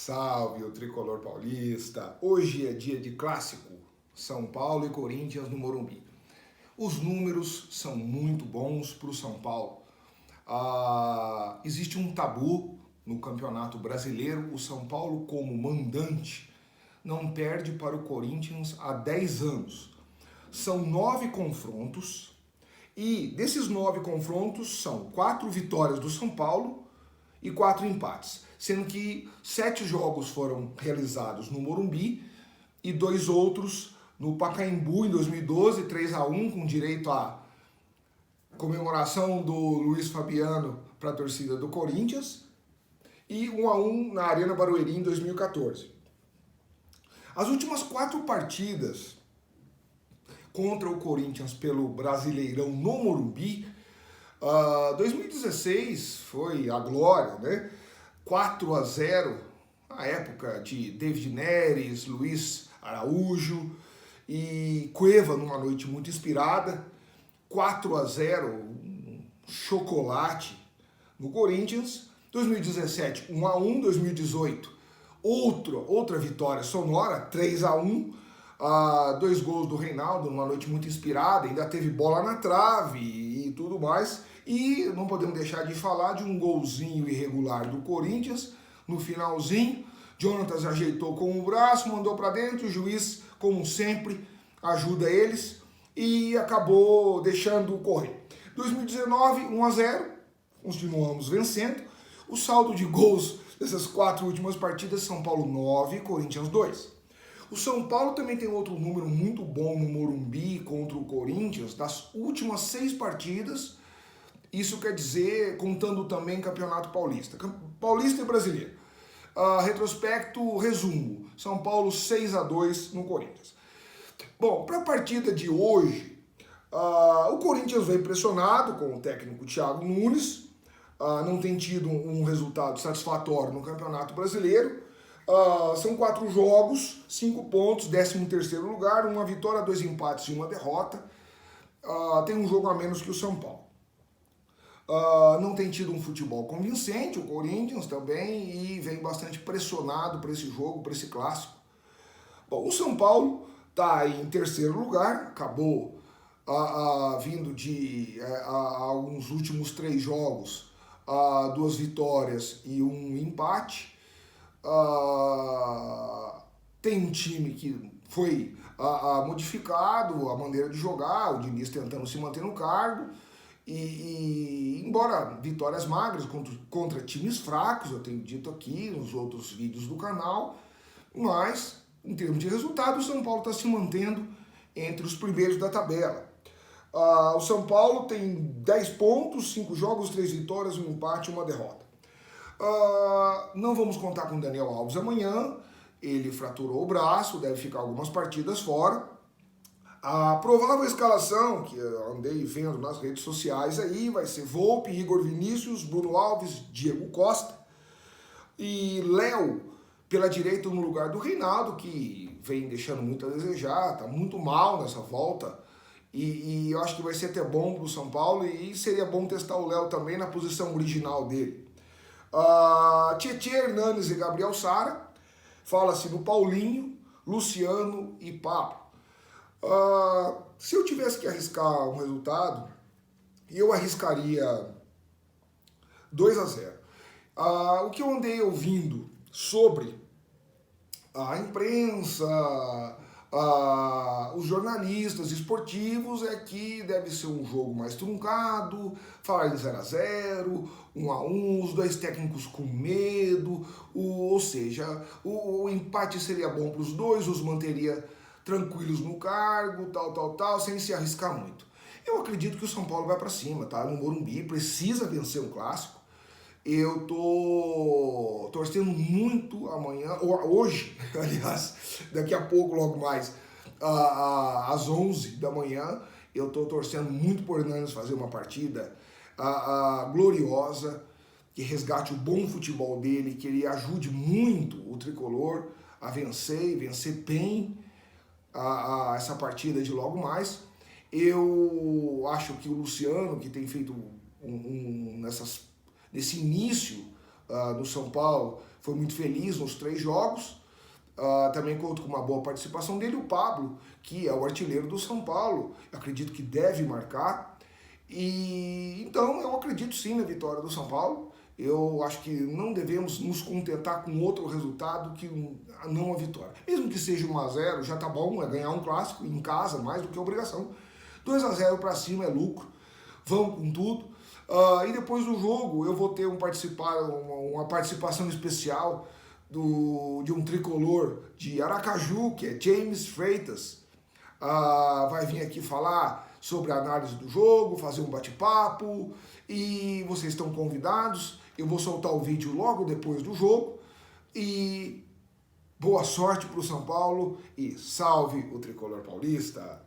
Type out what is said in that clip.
Salve o tricolor paulista! Hoje é dia de clássico, São Paulo e Corinthians no Morumbi. Os números são muito bons para o São Paulo. Existe um tabu no Campeonato Brasileiro. O São Paulo, como mandante, não perde para o Corinthians há 10 anos. São 9 confrontos e desses 9 confrontos são 4 vitórias do São Paulo e 4 empates, sendo que 7 jogos foram realizados no Morumbi e 2 outros no Pacaembu em 2012, 3-1, com direito à comemoração do Luiz Fabiano para a torcida do Corinthians, e 1-1 na Arena Barueri em 2014. As últimas 4 partidas contra o Corinthians pelo Brasileirão no Morumbi, 2016 foi a glória, né? 4-0, na época de David Neres, Luiz Araújo e Cueva, numa noite muito inspirada. 4-0, um chocolate no Corinthians. 2017, 1-1. 2018, outra vitória sonora, 3-1. 2 gols do Reinaldo, numa noite muito inspirada, ainda teve bola na trave e tudo mais. E não podemos deixar de falar de um golzinho irregular do Corinthians no finalzinho. Jonatas ajeitou com o braço, mandou para dentro, o juiz, como sempre, ajuda eles e acabou deixando correr. 2019, 1-0, continuamos vencendo. O saldo de gols dessas 4 últimas partidas, São Paulo 9, Corinthians 2. O São Paulo também tem outro número muito bom no Morumbi contra o Corinthians, das últimas 6 partidas. Isso quer dizer, contando também Campeonato Paulista. Paulista e Brasileiro. Retrospecto, resumo. São Paulo 6-2 no Corinthians. Bom, para a partida de hoje, o Corinthians vem pressionado com o técnico Thiago Nunes. Não tem tido um resultado satisfatório no Campeonato Brasileiro. São 4 jogos, 5 pontos, 13º lugar, 1 vitória, 2 empates e 1 derrota. Tem um jogo a menos que o São Paulo. Não tem tido um futebol convincente, o Corinthians também, e vem bastante pressionado para esse jogo, para esse clássico. Bom, o São Paulo está em 3º lugar, acabou vindo de alguns últimos 3 jogos, 2 vitórias e 1 empate. Tem um time que foi modificado, a maneira de jogar, o Diniz tentando se manter no cargo, e embora vitórias magras contra times fracos, eu tenho dito aqui nos outros vídeos do canal, mas em termos de resultado o São Paulo está se mantendo entre os primeiros da tabela. O São Paulo tem 10 pontos, 5 jogos, 3 vitórias, 1 empate e 1 derrota. Não vamos contar com o Daniel Alves amanhã, ele fraturou o braço, deve ficar algumas partidas fora. A provável escalação, que eu andei vendo nas redes sociais aí, vai ser Volpi, Igor Vinícius, Bruno Alves, Diego Costa e Léo pela direita no lugar do Reinaldo, que vem deixando muito a desejar, tá muito mal nessa volta. E eu acho que vai ser até bom pro São Paulo e seria bom testar o Léo também na posição original dele. Tietê, Hernanes e Gabriel Sara. Fala-se no Paulinho, Luciano e Pablo. Se eu tivesse que arriscar um resultado, eu arriscaria 2-0. O que eu andei ouvindo sobre a imprensa, os jornalistas esportivos, é que deve ser um jogo mais truncado, falar em 0-0, 1-1, os 2 técnicos com medo, ou seja, o empate seria bom para os 2, os manteria tranquilos no cargo, tal, sem se arriscar muito. Eu acredito que o São Paulo vai para cima, tá? No Morumbi, precisa vencer um clássico. Eu tô torcendo muito amanhã, ou hoje, aliás, daqui a pouco, logo mais, às 11 da manhã, eu tô torcendo muito por Hernanes fazer uma partida gloriosa, que resgate o bom futebol dele, que ele ajude muito o tricolor a vencer e vencer bem essa partida de logo mais. Eu acho que o Luciano, que tem feito nesse início no São Paulo, foi muito feliz nos 3 jogos. Também conto com uma boa participação dele, o Pablo, que é o artilheiro do São Paulo. Eu acredito que deve marcar. E então eu acredito sim na vitória do São Paulo. Eu acho que não devemos nos contentar com outro resultado que não a vitória. Mesmo que seja 1-0, já tá bom, é ganhar um clássico em casa, mais do que obrigação. 2-0 para cima é lucro, vão com tudo. E depois do jogo eu vou ter uma participação especial de um tricolor de Aracaju, que é James Freitas. Vai vir aqui falar sobre a análise do jogo, fazer um bate-papo, e vocês estão convidados. Eu vou soltar o vídeo logo depois do jogo, e boa sorte para o São Paulo, e salve o tricolor paulista!